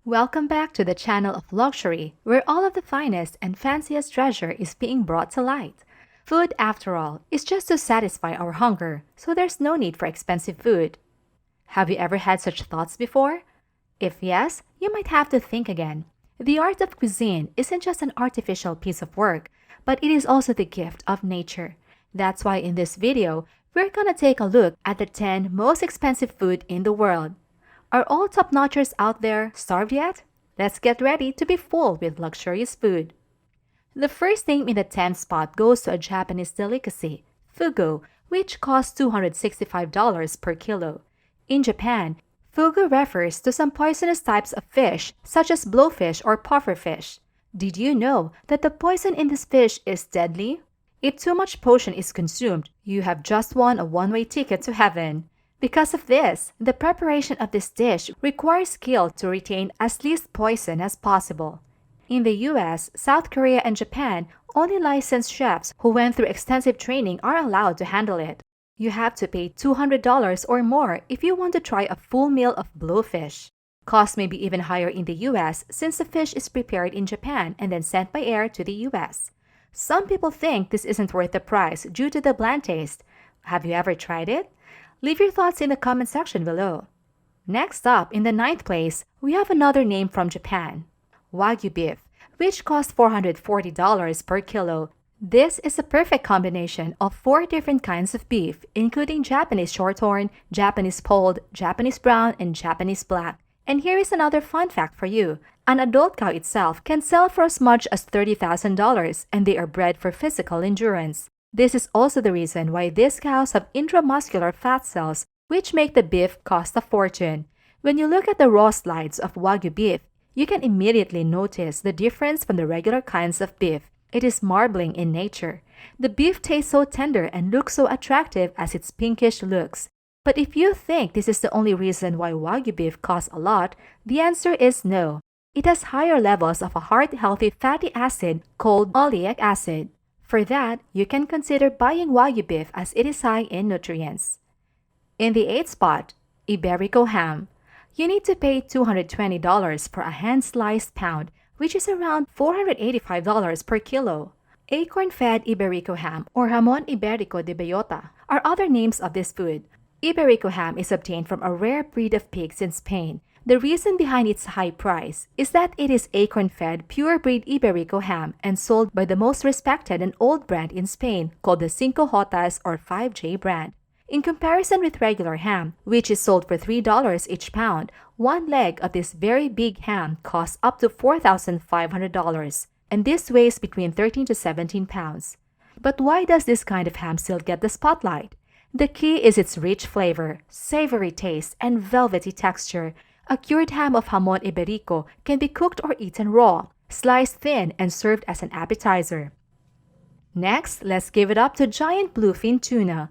Welcome back to the channel of luxury, where all of the finest and fanciest treasure is being brought to light. Food, after all, is just to satisfy our hunger, so there's no need for expensive food. Have you ever had such thoughts before? If yes, you might have to think again. The art of cuisine isn't just an artificial piece of work, but it is also the gift of nature. That's why in this video, we're gonna take a look at the 10 most expensive food in the world. Are all top-notchers out there starved yet? Let's get ready to be full with luxurious food. The first name in the 10th spot goes to a Japanese delicacy, Fugu, which costs $265 per kilo. In Japan, Fugu refers to some poisonous types of fish, such as blowfish or pufferfish. Did you know that the poison in this fish is deadly? If too much potion is consumed, you have just won a one-way ticket to heaven. Because of this, the preparation of this dish requires skill to retain as least poison as possible. In the US, South Korea, and Japan, only licensed chefs who went through extensive training are allowed to handle it. You have to pay $200 or more if you want to try a full meal of blowfish. Costs may be even higher in the US since the fish is prepared in Japan and then sent by air to the US. Some people think this isn't worth the price due to the bland taste. Have you ever tried it? Leave your thoughts in the comment section below. Next up, in the 9th place, we have another name from Japan, Wagyu beef, which costs $440 per kilo. This is a perfect combination of 4 different kinds of beef, including Japanese shorthorn, Japanese polled, Japanese brown, and Japanese black. And here is another fun fact for you. An adult cow itself can sell for as much as $30,000, and they are bred for physical endurance. This is also the reason why these cows have intramuscular fat cells, which make the beef cost a fortune. When you look at the raw slides of Wagyu beef, you can immediately notice the difference from the regular kinds of beef. It is marbling in nature. The beef tastes so tender and looks so attractive as its pinkish looks. But if you think this is the only reason why Wagyu beef costs a lot, the answer is no. It has higher levels of a heart-healthy fatty acid called oleic acid. For that, you can consider buying Wagyu beef as it is high in nutrients. In the 8th spot, Iberico Ham. You need to pay $220 for a hand-sliced pound, which is around $485 per kilo. Acorn-fed Iberico ham or Jamon Iberico de Bellota are other names of this food. Iberico ham is obtained from a rare breed of pigs in Spain. The reason behind its high price is that it is acorn-fed pure-breed Iberico ham and sold by the most respected and old brand in Spain called the Cinco Jotas or 5J brand. In comparison with regular ham, which is sold for $3 each pound, one leg of this very big ham costs up to $4,500, and this weighs between 13 to 17 pounds. But why does this kind of ham still get the spotlight? The key is its rich flavor, savory taste, and velvety texture. A cured ham of Jamon Iberico can be cooked or eaten raw, sliced thin, and served as an appetizer. Next, let's give it up to giant bluefin tuna.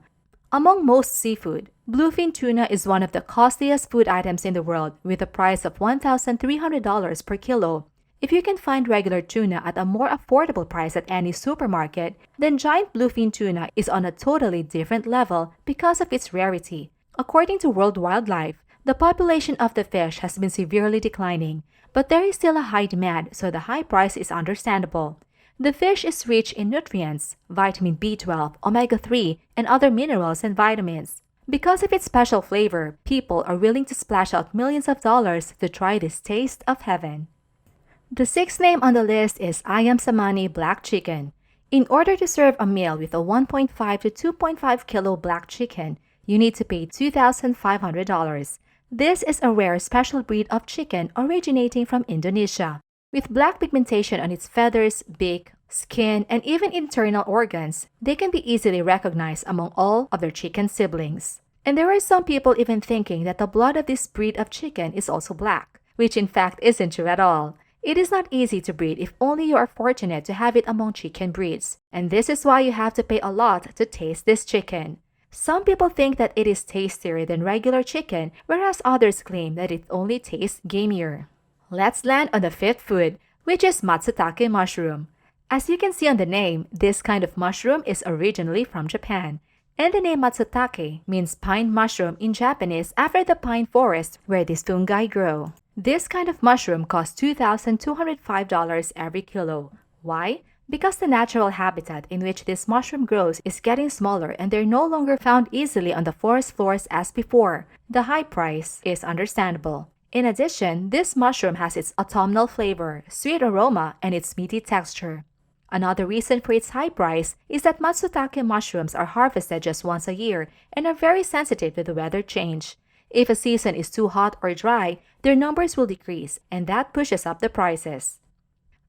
Among most seafood, bluefin tuna is one of the costliest food items in the world with a price of $1,300 per kilo. If you can find regular tuna at a more affordable price at any supermarket, then giant bluefin tuna is on a totally different level because of its rarity. According to World Wildlife, the population of the fish has been severely declining, but there is still a high demand, so the high price is understandable. The fish is rich in nutrients, vitamin B12, omega-3, and other minerals and vitamins. Because of its special flavor, people are willing to splash out millions of dollars to try this taste of heaven. The 6th name on the list is Samani black chicken. In order to serve a meal with a 1.5 to 2.5 kilo black chicken, you need to pay $2,500. This is a rare special breed of chicken originating from Indonesia. With black pigmentation on its feathers, beak, skin, and even internal organs, they can be easily recognized among all of their chicken siblings. And there are some people even thinking that the blood of this breed of chicken is also black, which in fact isn't true at all. It is not easy to breed if only you are fortunate to have it among chicken breeds, and this is why you have to pay a lot to taste this chicken. Some people think that it is tastier than regular chicken, whereas others claim that it only tastes gamier. Let's land on the 5th food, which is Matsutake mushroom. As you can see on the name, this kind of mushroom is originally from Japan. And the name Matsutake means pine mushroom in Japanese after the pine forest where these fungi grow. This kind of mushroom costs $2,205 every kilo. Why? Because the natural habitat in which this mushroom grows is getting smaller and they're no longer found easily on the forest floors as before. The high price is understandable. In addition, this mushroom has its autumnal flavor, sweet aroma, and its meaty texture. Another reason for its high price is that Matsutake mushrooms are harvested just once a year and are very sensitive to the weather change. If a season is too hot or dry, their numbers will decrease, and that pushes up the prices.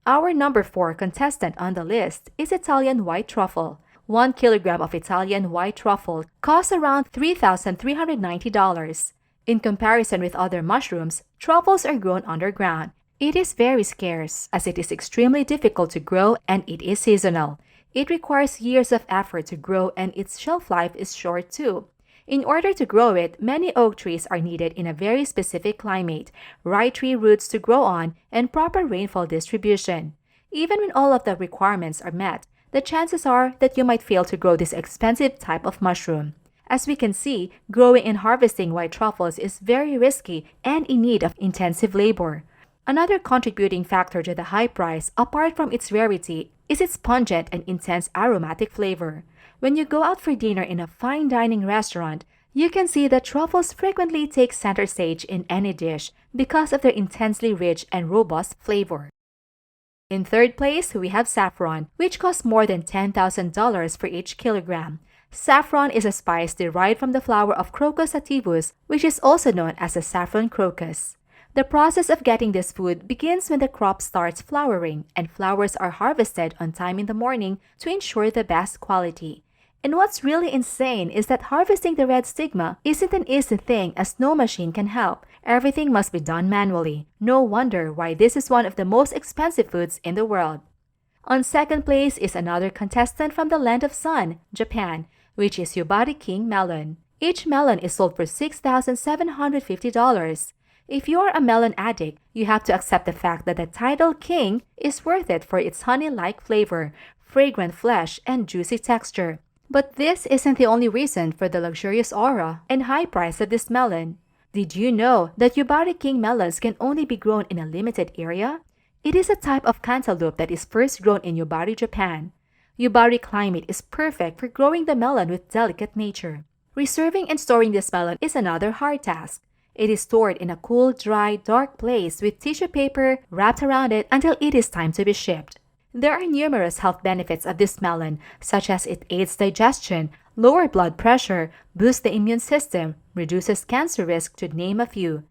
Our number 4 contestant on the list is Italian white truffle. 1 kilogram of Italian white truffle costs around $3,390. In comparison with other mushrooms, truffles are grown underground. It is very scarce as it is extremely difficult to grow and it is seasonal. It requires years of effort to grow and its shelf life is short too. In order to grow it, many oak trees are needed in a very specific climate, right tree roots to grow on, and proper rainfall distribution. Even when all of the requirements are met, the chances are that you might fail to grow this expensive type of mushroom. As we can see, growing and harvesting white truffles is very risky and in need of intensive labor. Another contributing factor to the high price, apart from its rarity, is its pungent and intense aromatic flavor. When you go out for dinner in a fine dining restaurant, you can see that truffles frequently take center stage in any dish because of their intensely rich and robust flavor. In third place, we have saffron, which costs more than $10,000 for each kilogram. Saffron is a spice derived from the flower of Crocus sativus, which is also known as the saffron crocus. The process of getting this food begins when the crop starts flowering, and flowers are harvested on time in the morning to ensure the best quality. And what's really insane is that harvesting the red stigma isn't an easy thing as no machine can help. Everything must be done manually. No wonder why this is one of the most expensive foods in the world. On second place is another contestant from the land of sun, Japan, which is Yubari King Melon. Each melon is sold for $6,750. If you are a melon addict, you have to accept the fact that the title king is worth it for its honey-like flavor, fragrant flesh, and juicy texture. But this isn't the only reason for the luxurious aura and high price of this melon. Did you know that Yubari King melons can only be grown in a limited area? It is a type of cantaloupe that is first grown in Yubari, Japan. Yubari climate is perfect for growing the melon with delicate nature. Reserving and storing this melon is another hard task. It is stored in a cool, dry, dark place with tissue paper wrapped around it until it is time to be shipped. There are numerous health benefits of this melon, such as it aids digestion, lowers blood pressure, boosts the immune system, reduces cancer risk, to name a few.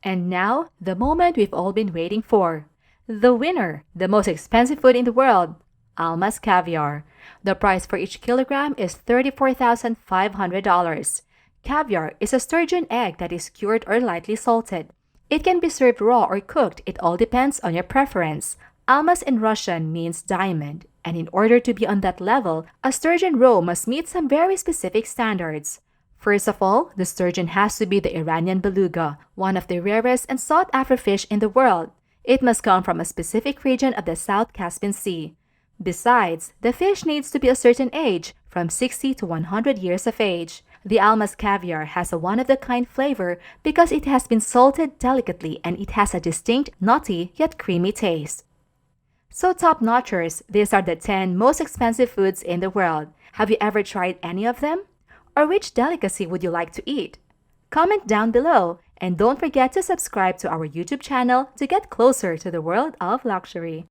And now, the moment we've all been waiting for. The winner, the most expensive food in the world, Almas Caviar. The price for each kilogram is $34,500. Caviar is a sturgeon egg that is cured or lightly salted. It can be served raw or cooked, it all depends on your preference. Almas in Russian means diamond, and in order to be on that level, a sturgeon roe must meet some very specific standards. First of all, the sturgeon has to be the Iranian beluga, one of the rarest and sought-after fish in the world. It must come from a specific region of the South Caspian Sea. Besides, the fish needs to be a certain age, from 60 to 100 years of age. The Almas Caviar has a one-of-the-kind flavor because it has been salted delicately and it has a distinct, nutty, yet creamy taste. So top-notchers, these are the 10 most expensive foods in the world. Have you ever tried any of them? Or which delicacy would you like to eat? Comment down below and don't forget to subscribe to our YouTube channel to get closer to the world of luxury.